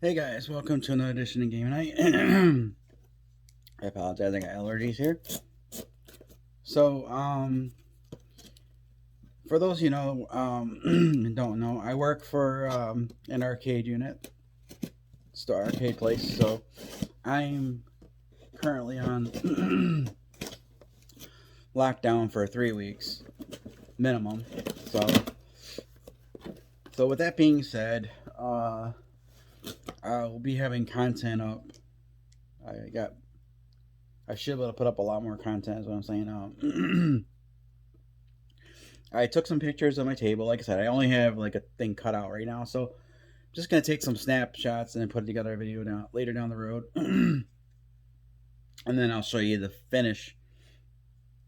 Hey guys, welcome to another edition of Game Night. I apologize, I got allergies here. So, for those you know, don't know, I work for an arcade unit, Star Arcade Place. So, I'm currently on lockdown for 3 weeks minimum. So, with that being said, I'll be having content up. I got I should be able to put up a lot more content, is what I'm saying. I took some pictures of my table. Like I said, I only have like a thing cut out right now, so I'm just gonna take some snapshots and then put together a video later down the road, and then I'll show you the finish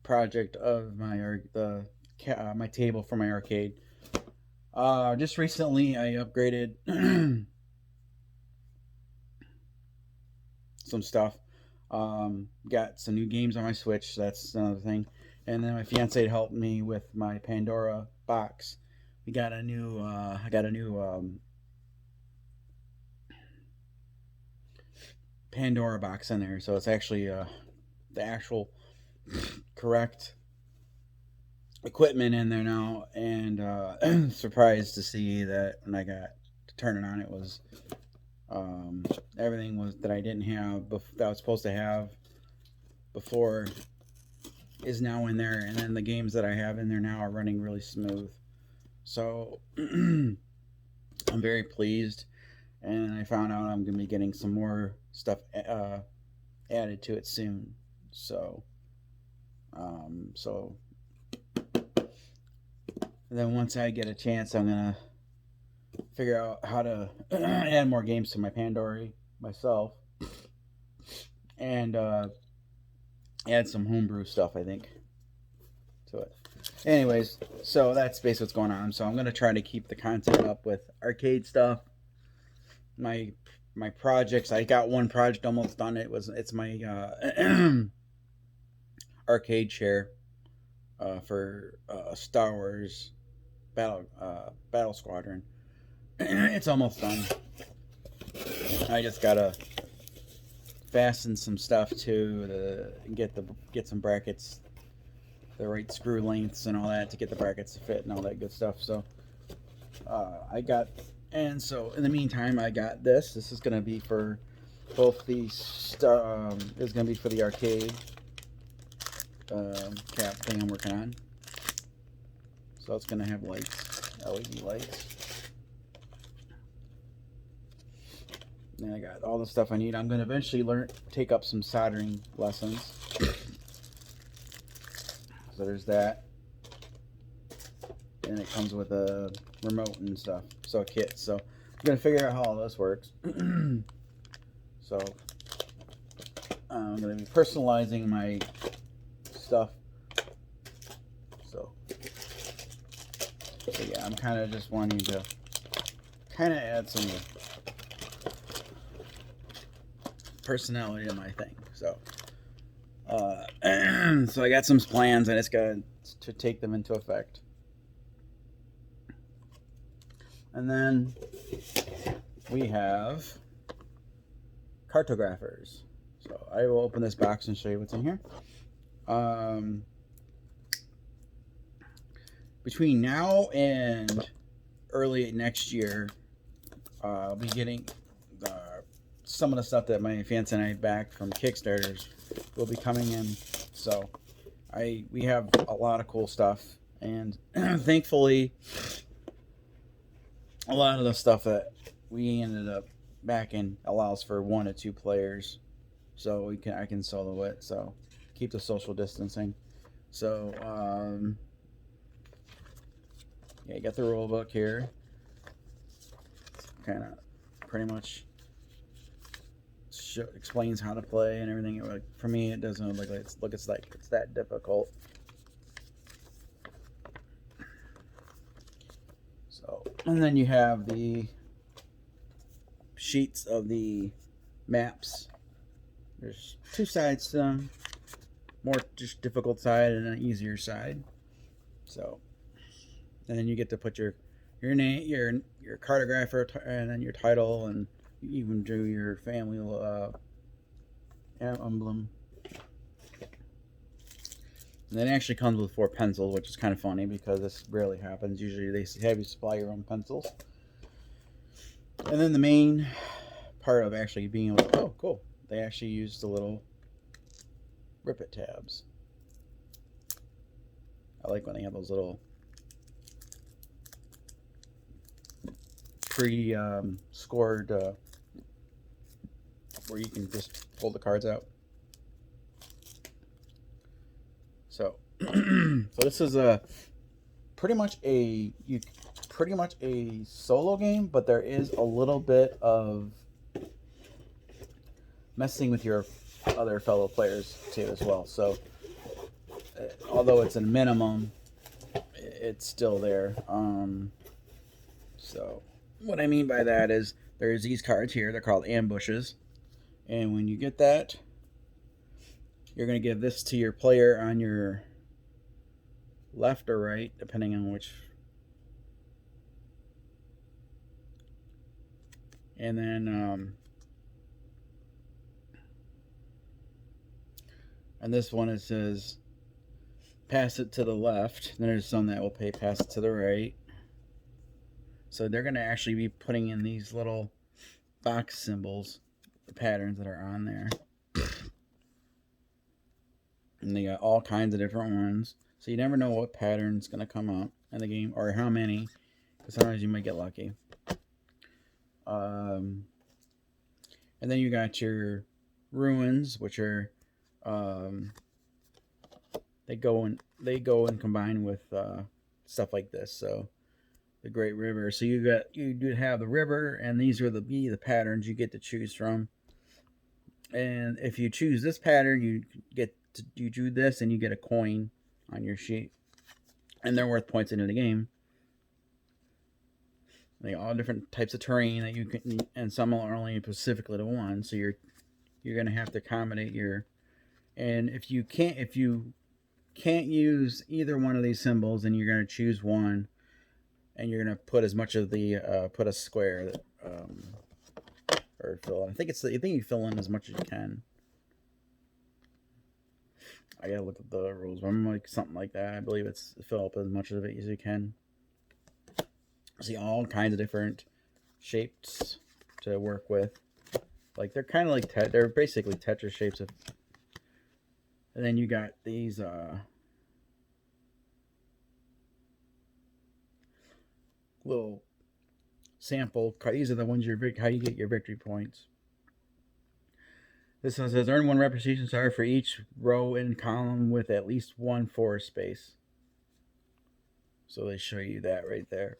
project of my table for my arcade. Just recently, I upgraded some stuff. Got some new games on my Switch. That's another thing. And then my fiance helped me with my Pandora box. We got a new. I got a new Pandora box in there, so it's actually the actual correct equipment in there now. And surprised to see that when I got to turn it on, it was everything was that I didn't have that I was supposed to have before is now in there, and then the games that I have in there now are running really smooth. So I'm very pleased, and I found out I'm gonna be getting some more stuff added to it soon. So, and then once I get a chance, I'm gonna figure out how to add more games to my Pandora myself, and add some homebrew stuff, I think, to it. Anyways, so that's basically what's going on. So I'm gonna try to keep the content up with arcade stuff. My projects. I got one project almost done. It's my arcade chair for Star Wars Battle Squadron. It's almost done. I just gotta fasten some stuff to get some brackets, the right screw lengths and all that to get the brackets to fit and all that good stuff. So so in the meantime, I got this. This is gonna be for both these. This is gonna be for the arcade cap thing I'm working on. So it's gonna have lights, LED lights. And I got all the stuff I need. I'm going to eventually take up some soldering lessons. So there's that. And it comes with a remote and stuff. So a kit. So I'm going to figure out how all this works. So I'm going to be personalizing my stuff. So yeah, I'm kind of just wanting to kind of add some personality to my thing. So so I got some plans, and it's got to take them into effect. And then we have cartographers. So I will open this box and show you what's in here. Between now and early next year, I'll be getting some of the stuff that my fiance and I backed from Kickstarters will be coming in. So we have a lot of cool stuff, and thankfully a lot of the stuff that we ended up backing allows for 1 to 2 players, so I can solo it, so keep the social distancing. So yeah, you got the rule book here, kind of pretty much explains how to play and everything. For me, it doesn't look like it's that difficult. So, and then you have the sheets of the maps. There's 2 sides to them, more just difficult side and an easier side. So, and then you get to put your name, your cartographer, and then your title and You even drew your family emblem. And then it actually comes with 4 pencils, which is kind of funny because this rarely happens. Usually they have you supply your own pencils. And then the main part of actually being able to, oh, cool. They actually used the little rip it tabs. I like when they have those little pre-scored where you can just pull the cards out. So, so this is pretty much a solo game, but there is a little bit of messing with your other fellow players too as well. So, although it's a minimum, it's still there. So, what I mean by that is there's these cards here. They're called ambushes, and when you get that, you're going to give this to your player on your left or right, depending on which. And then, and this one it says pass it to the left. Then there's some that will pass it to the right. So they're going to actually be putting in these little box symbols, the patterns that are on there. And they got all kinds of different ones. So you never know what pattern's going to come up in the game or how many. Because sometimes you might get lucky. And then you got your ruins, which are they go and combine with stuff like this. So the Great River. So you do have the river, and these are the patterns you get to choose from. And if you choose this pattern, you do this, and you get a coin on your sheet, and they're worth points into the game. They all different types of terrain that you can, and some are only specifically to one. So you're gonna have to accommodate your. And if you can't use either one of these symbols, then you're gonna choose one, and you're gonna put as much of the put a square or fill in. I think you fill in as much as you can. I gotta look at the rules, but I'm like something like that. I believe it's fill up as much of it as you can. See all kinds of different shapes to work with. Like they're kind of like they're basically Tetris shapes. And then you got these little sample. These are the ones how you get your victory points. This one says earn 1 reputation star for each row and column with at least 1 forest space. So they show you that right there.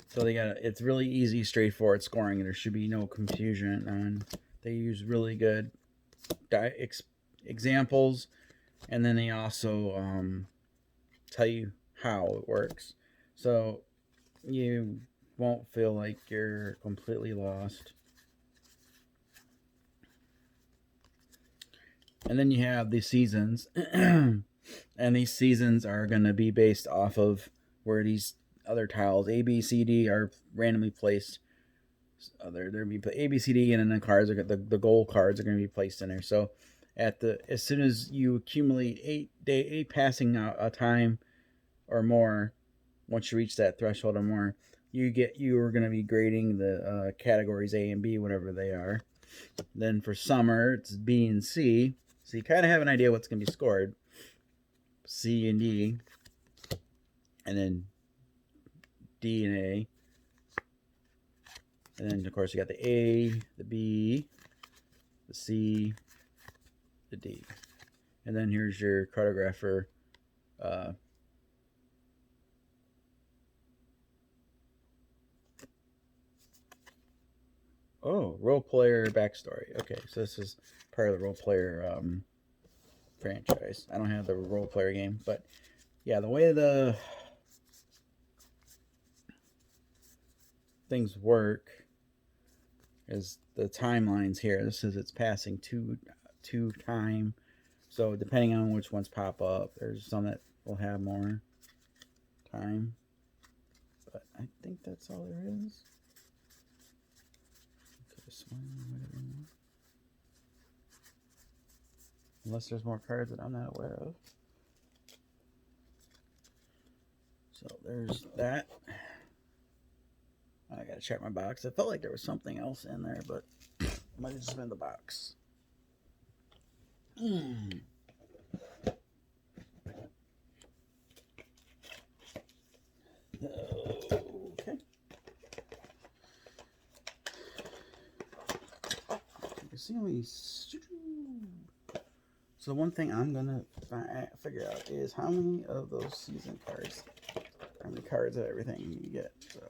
So it's really easy, straightforward scoring. There should be no confusion. And they use really good examples, and then they also tell you how it works. So you won't feel like you're completely lost. And then you have the seasons. And these seasons are going to be based off of where these other tiles, A, B, C, D, are randomly placed. They're be A, B, C, D, and then the cards are the gold cards are going to be placed in there. So as soon as you accumulate 8 passing a time or more, once you reach that threshold or more, you are going to be grading the categories A and B, whatever they are. Then for summer, it's B and C. So you kind of have an idea what's going to be scored. C and D, and then D and A. And then, of course, you got the A, the B, the C, the D. And then here's your cartographer. Role player backstory. Okay, so this is part of the role player franchise. I don't have the role player game, but yeah, the way the things work is the timelines here. This says it's passing two time. So depending on which ones pop up, there's some that will have more time. think that's all there is. Unless there's more cards that I'm not aware of. So there's that. I gotta check my box. I felt like there was something else in there, but it might have just been the box. Okay. So one thing I'm gonna figure out is how many of those season cards, how many cards of everything you get. So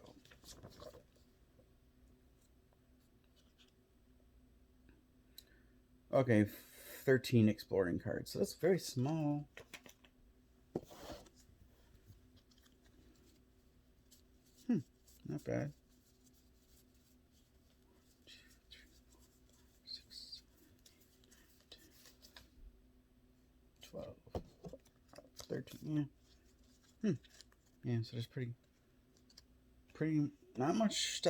okay, 13 exploring cards. So that's very small. Not bad. 12, 13, yeah. Yeah, so there's pretty not much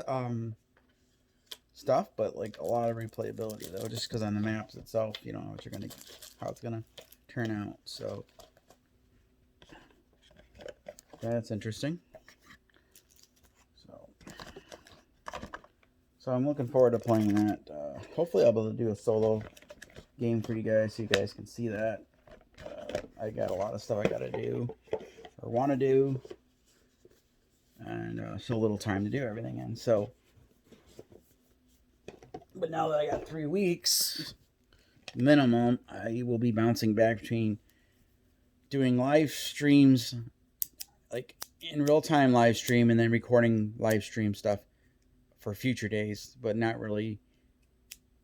stuff, but like a lot of replayability though, just because on the maps itself, you don't know how it's gonna turn out. So that's interesting. So I'm looking forward to playing that. Hopefully I'll be able to do a solo game for you guys so you guys can see that. I got a lot of stuff I gotta do or want to do, and so little time to do everything in. So, but now that I got 3 weeks minimum, I will be bouncing back between doing live streams, like in real time live stream, and then recording live stream stuff for future days, but not really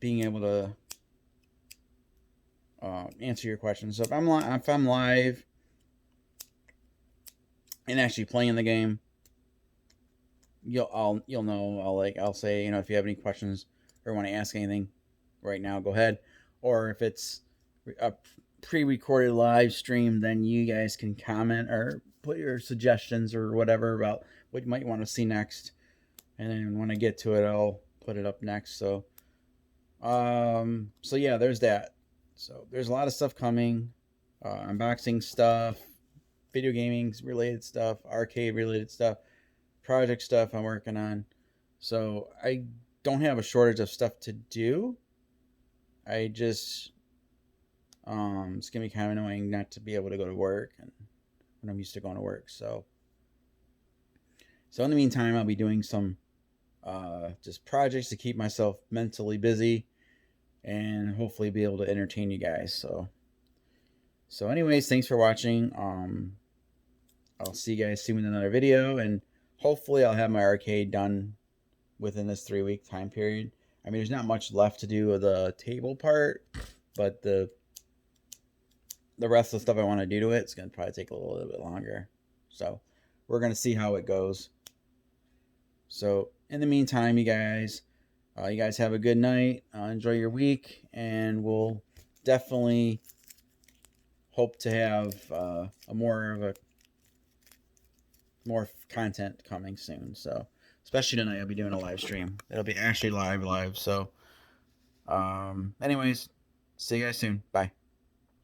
being able to answer your questions. So if I'm live and actually playing the game, you'll know. I'll say, if you have any questions or want to ask anything right now, go ahead. Or if it's a pre-recorded live stream, then you guys can comment or put your suggestions or whatever about what you might want to see next. And then when I get to it, I'll put it up next. So yeah, there's that. So there's a lot of stuff coming, unboxing stuff, video gaming related stuff, arcade related stuff, project stuff I'm working on. So I don't have a shortage of stuff to do. I just, it's going to be kind of annoying not to be able to go to work and when I'm used to going to work. So in the meantime, I'll be doing some just projects to keep myself mentally busy and hopefully be able to entertain you guys. So anyways, thanks for watching. I'll see you guys soon in another video, and hopefully I'll have my arcade done within this 3-week time period. I mean, there's not much left to do with the table part, but the rest of the stuff I want to do to it, it's going to probably take a little bit longer. So we're going to see how it goes. So in the meantime, you guys have a good night. Enjoy your week, and we'll definitely hope to have more content coming soon. So especially tonight, I'll be doing a live stream. It'll be actually live. So anyways, see you guys soon. Bye.